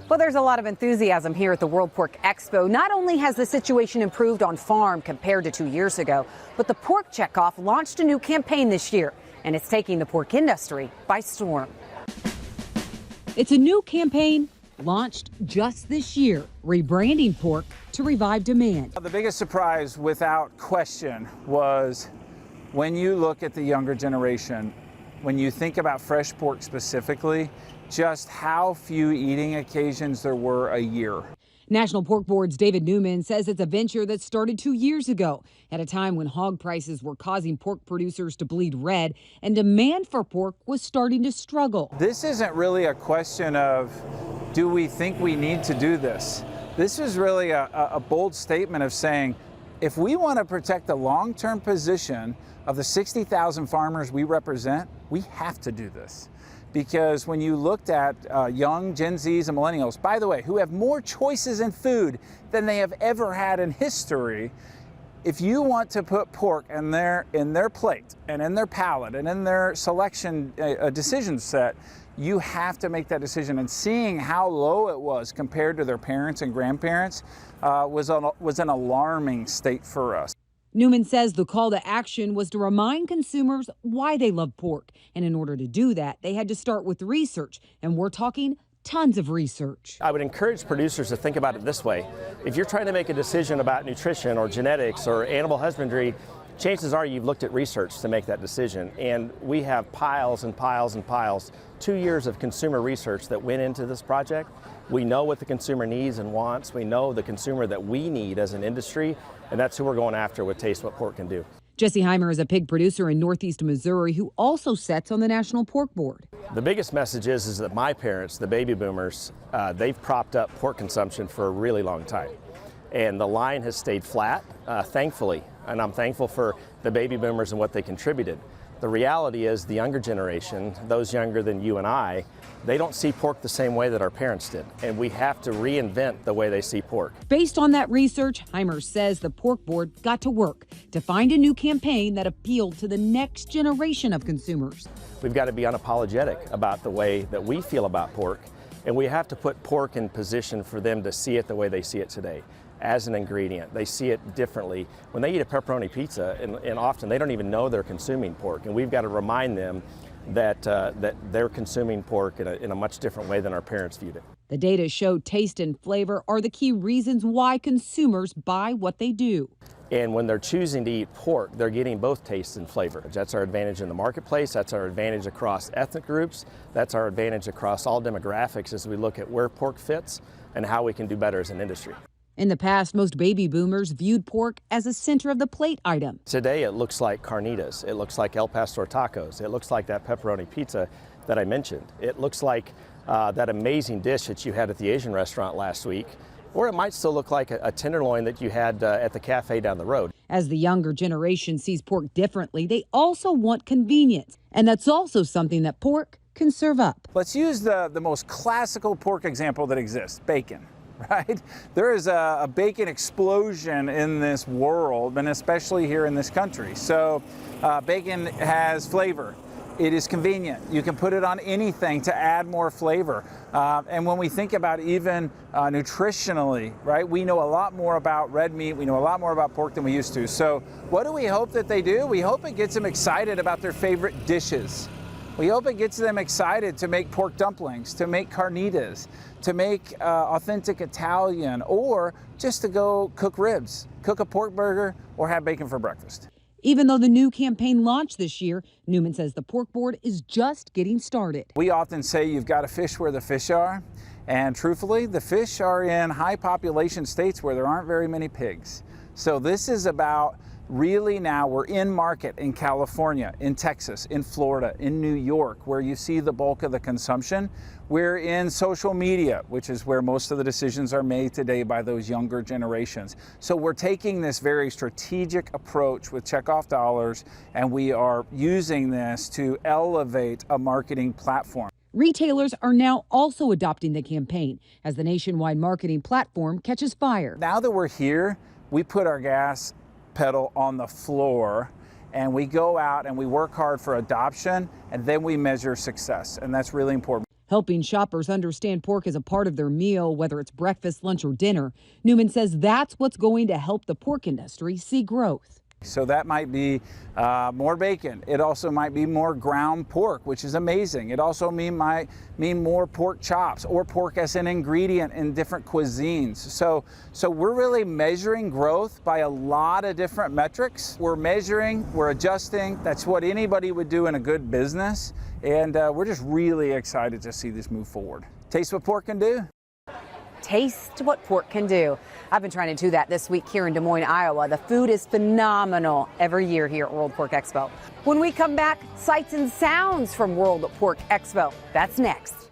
Well, there's a lot of enthusiasm here at the World Pork Expo. Not only has the situation improved on farm compared to 2 years ago, but the Pork Checkoff launched a new campaign this year, and it's taking the pork industry by storm. It's a new campaign launched just this year, rebranding pork to revive demand. The biggest surprise, without question, was when you look at the younger generation, when you think about fresh pork specifically, just how few eating occasions there were a year. National Pork Board's David Newman says it's a venture that started 2 years ago at a time when hog prices were causing pork producers to bleed red and demand for pork was starting to struggle. This isn't really a question of, do we think we need to do this? This is really a bold statement of saying, if we want to protect the long-term position of the 60,000 farmers we represent, we have to do this. Because when you looked at young Gen Zs and millennials, by the way, who have more choices in food than they have ever had in history, if you want to put pork in their plate and in their palate and in their selection decision set, you have to make that decision. And seeing how low it was compared to their parents and grandparents was an alarming state for us. Newman says the call to action was to remind consumers why they love pork. And in order to do that, they had to start with research. And we're talking tons of research. I would encourage producers to think about it this way. If you're trying to make a decision about nutrition or genetics or animal husbandry, chances are you've looked at research to make that decision. And we have piles and piles and piles, 2 years of consumer research that went into this project. We know what the consumer needs and wants. We know the consumer that we need as an industry, and that's who we're going after with Taste What Pork Can Do. Jesse Heimer is a pig producer in Northeast Missouri who also sits on the National Pork Board. The biggest message is that my parents, the baby boomers, they've propped up pork consumption for a really long time. And the line has stayed flat, thankfully, and I'm thankful for the baby boomers and what they contributed. The reality is the younger generation, those younger than you and I, they don't see pork the same way that our parents did, and we have to reinvent the way they see pork. Based on that research, Heimer says the Pork Board got to work to find a new campaign that appealed to the next generation of consumers. We've got to be unapologetic about the way that we feel about pork, and we have to put pork in position for them to see it the way they see it today. As an ingredient. They see it differently. When they eat a pepperoni pizza, and often they don't even know they're consuming pork, and we've got to remind them that they're consuming pork in a much different way than our parents viewed it. The data show taste and flavor are the key reasons why consumers buy what they do. And when they're choosing to eat pork, they're getting both taste and flavor. That's our advantage in the marketplace. That's our advantage across ethnic groups. That's our advantage across all demographics as we look at where pork fits and how we can do better as an industry. In the past, most baby boomers viewed pork as a center of the plate item. Today, it looks like carnitas. It looks like El Pastor tacos. It looks like that pepperoni pizza that I mentioned. It looks like that amazing dish that you had at the Asian restaurant last week. Or it might still look like a tenderloin that you had at the cafe down the road. As the younger generation sees pork differently, they also want convenience. And that's also something that pork can serve up. Let's use the most classical pork example that exists, bacon. Right? There is a bacon explosion in this world, and especially here in this country. So bacon has flavor. It is convenient. You can put it on anything to add more flavor. And when we think about even nutritionally, right, we know a lot more about red meat. We know a lot more about pork than we used to. So what do we hope that they do? We hope it gets them excited about their favorite dishes. We hope it gets them excited to make pork dumplings, to make carnitas, to make authentic Italian, or just to go cook ribs, cook a pork burger, or have bacon for breakfast. Even though the new campaign launched this year, Newman says the Pork Board is just getting started. We often say you've got to fish where the fish are, and truthfully, the fish are in high population states where there aren't very many pigs. So this is about really now we're in market in California, in Texas, in Florida, in New York, where you see the bulk of the consumption. We're in social media, which is where most of the decisions are made today by those younger generations. So we're taking this very strategic approach with checkoff dollars, and we are using this to elevate a marketing platform. Retailers are now also adopting the campaign as the nationwide marketing platform catches fire. Now that we're here, we put our gas pedal on the floor and we go out and we work hard for adoption, and then we measure success, and that's really important. helping shoppers understand pork as a part of their meal, whether it's breakfast, lunch, or dinner. Newman says that's what's going to help the pork industry see growth. So that might be more bacon. It also might be more ground pork, which is amazing. It also might mean more pork chops or pork as an ingredient in different cuisines. So we're really measuring growth by a lot of different metrics. We're measuring, we're adjusting. That's what anybody would do in a good business. And we're just really excited to see this move forward. Taste what pork can do. Taste what pork can do. I've been trying to do that this week here in Des Moines, Iowa. The food is phenomenal every year here at World Pork Expo. When we come back, sights and sounds from World Pork Expo. That's next.